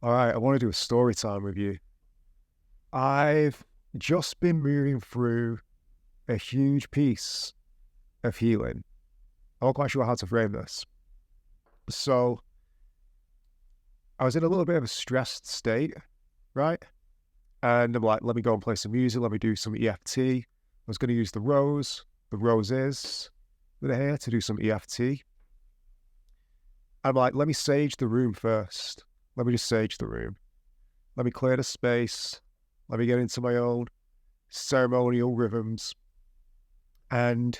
All right, I want to do a story time with you. I've just been moving through a huge piece of healing. I'm not quite sure how to frame this. So I was in a little bit of a stressed state, right? And I'm like, let me go and play some music. Let me do some EFT. I was going to use the roses that are here to do some EFT. I'm like, let me sage the room first. Let me just sage the room. Let me clear the space. Let me get into my own ceremonial rhythms. And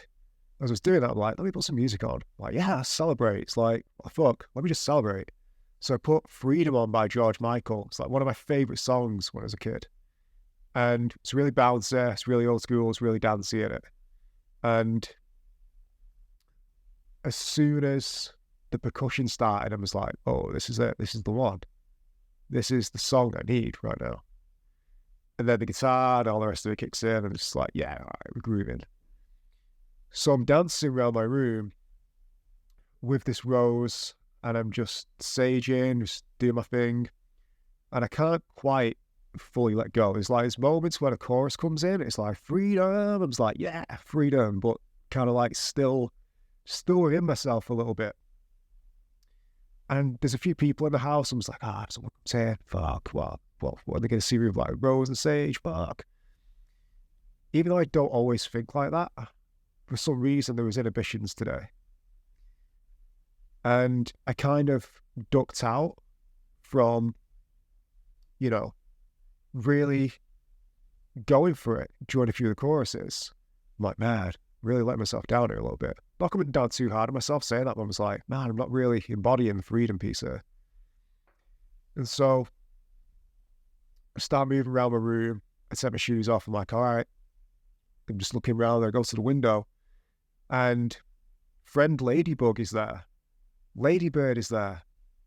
as I was doing that, I'm like, let me put some music on. Like, yeah, celebrate. It's like, what the fuck? Let me just celebrate. So I put Freedom on by George Michael. It's like one of my favorite songs when I was a kid. And it's really bouncy, it's really old school, it's really dancey in it. And as soon as the percussion started, I was like, oh, this is it. This is the one. This is the song I need right now. And then the guitar and all the rest of it kicks in, and it's just like, yeah, all right, we're grooving. So I'm dancing around my room with this rose, and I'm just saging, just doing my thing. And I can't quite fully let go. There's moments when a chorus comes in, it's like, freedom. I'm just like, yeah, freedom, but kind of like still within myself a little bit. And there's a few people in the house. I'm just like, someone comes here. Fuck. Well, what are they going to see me with like rose and sage? Fuck. Even though I don't always think like that, for some reason there was inhibitions today. And I kind of ducked out from, really going for it during a few of the choruses. I'm like, man, really let myself down here a little bit. Not coming down too hard on myself saying that, but I was like, man, I'm not really embodying the freedom piece here. And so I start moving around my room. I take my shoes off. I'm like, all right. I'm just looking around. I go to the window and friend Ladybug is there. Ladybird is there.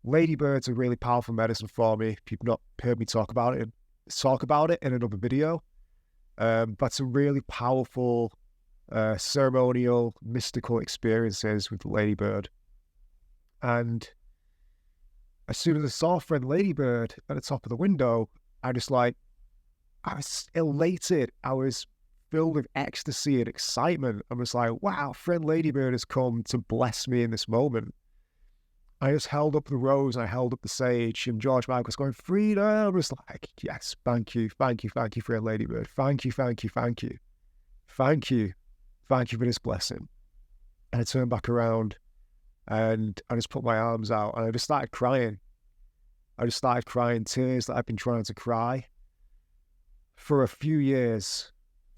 Ladybirds are really powerful medicine for me. If you've not heard me talk about it in another video. But some really powerful ceremonial, mystical experiences with the Ladybird. And as soon as I saw friend Ladybird at the top of the window, I was elated. I was filled with ecstasy and excitement. I was like, wow, friend Ladybird has come to bless me in this moment. I just held up the rose, I held up the sage, and George Michael was going, freedom. I was like, yes, thank you, friend Ladybird. Thank you. Thank you for this blessing. And I turned back around and I just put my arms out and I just started crying. Tears that I've been trying to cry for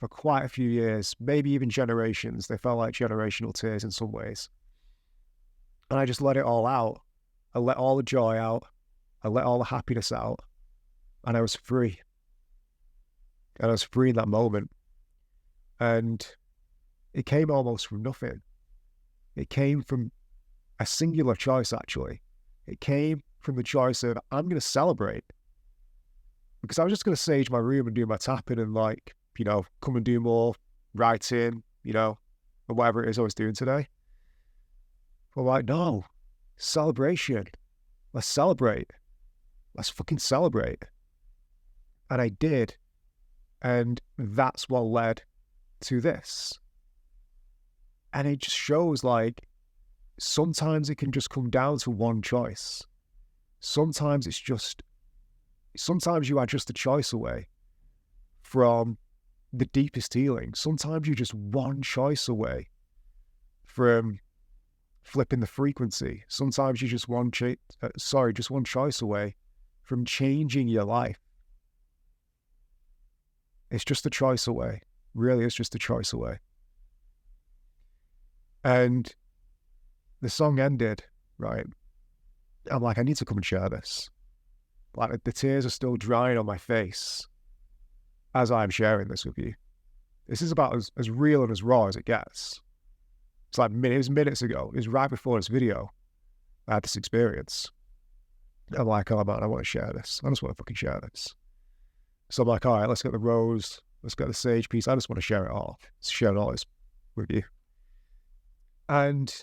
quite a few years, maybe even generations. They felt like generational tears in some ways. And I just let it all out. I let all the joy out. I let all the happiness out. And I was free. And I was free in that moment. And it came almost from nothing. It came from a singular choice, actually. It came from the choice of, I'm going to celebrate. Because I was just going to sage my room and do my tapping and come and do more writing, or whatever it is I was doing today. But like, no, celebration. Let's celebrate. Let's fucking celebrate. And I did. And that's what led to this. And it just shows sometimes it can just come down to one choice. Sometimes you are just a choice away from the deepest healing. Sometimes you're just one choice away from flipping the frequency. Sometimes you're just one choice away from changing your life. It's just a choice away. Really, it's just a choice away. And the song ended, right? I'm like, I need to come and share this. Like, the tears are still drying on my face as I'm sharing this with you. This is about as real and as raw as it gets. It's like it was minutes ago. It was right before this video. I had this experience. I'm like, oh man, I want to share this. I just want to fucking share this. So I'm like, all right, let's get the rose. Let's get the sage piece. I just want to share it all. Share all this with you. And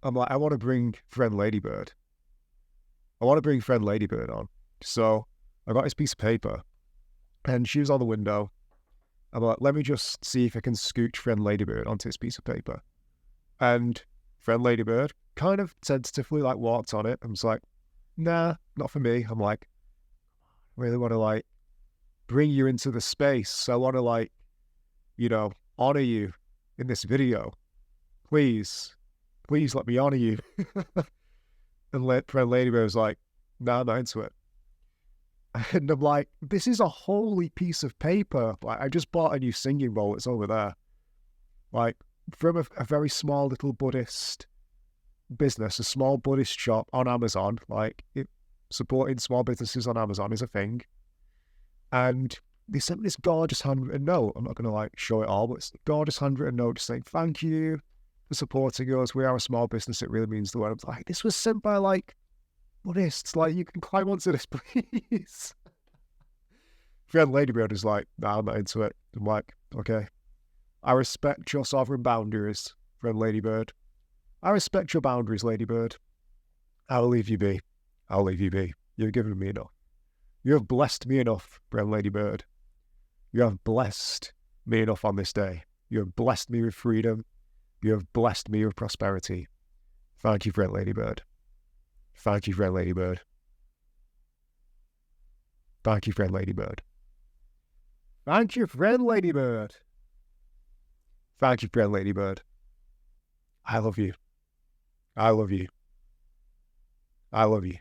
I'm like, I want to bring friend Ladybird. I want to bring friend Ladybird on So I got this piece of paper and she was on the window. I'm like, let me just see if I can scooch friend Ladybird onto this piece of paper. And friend Ladybird kind of tentatively like walked on it. I was like, nah, not for me. I'm like, I really want to like bring you into the space. I want to like, you know, honor you in this video. Please let me honor you. And friend Ladybird was like, nah, I'm not into it. And I'm like, this is a holy piece of paper. Like, I just bought a new singing bowl. It's over there. Like, from a very small little Buddhist business, a small Buddhist shop on Amazon. Like, supporting small businesses on Amazon is a thing. And they sent me this gorgeous handwritten note. I'm not going to like show it all, but it's a gorgeous handwritten note just saying, thank you for supporting us. We are a small business. It really means the world. I was like, this was sent by like Buddhists. Like, you can climb onto this, please. Friend Ladybird is like, nah, I'm not into it. I'm like, okay. I respect your sovereign boundaries, friend Ladybird. I respect your boundaries, Ladybird. I'll leave you be. I'll leave you be. You've given me enough. You have blessed me enough, friend Ladybird. You have blessed me enough on this day. You have blessed me with freedom. You have blessed me with prosperity. Thank you, friend Ladybird. Thank you, friend Ladybird. Thank you, friend Ladybird. Thank you, friend Ladybird. Thank you, friend Ladybird. I love you. I love you. I love you.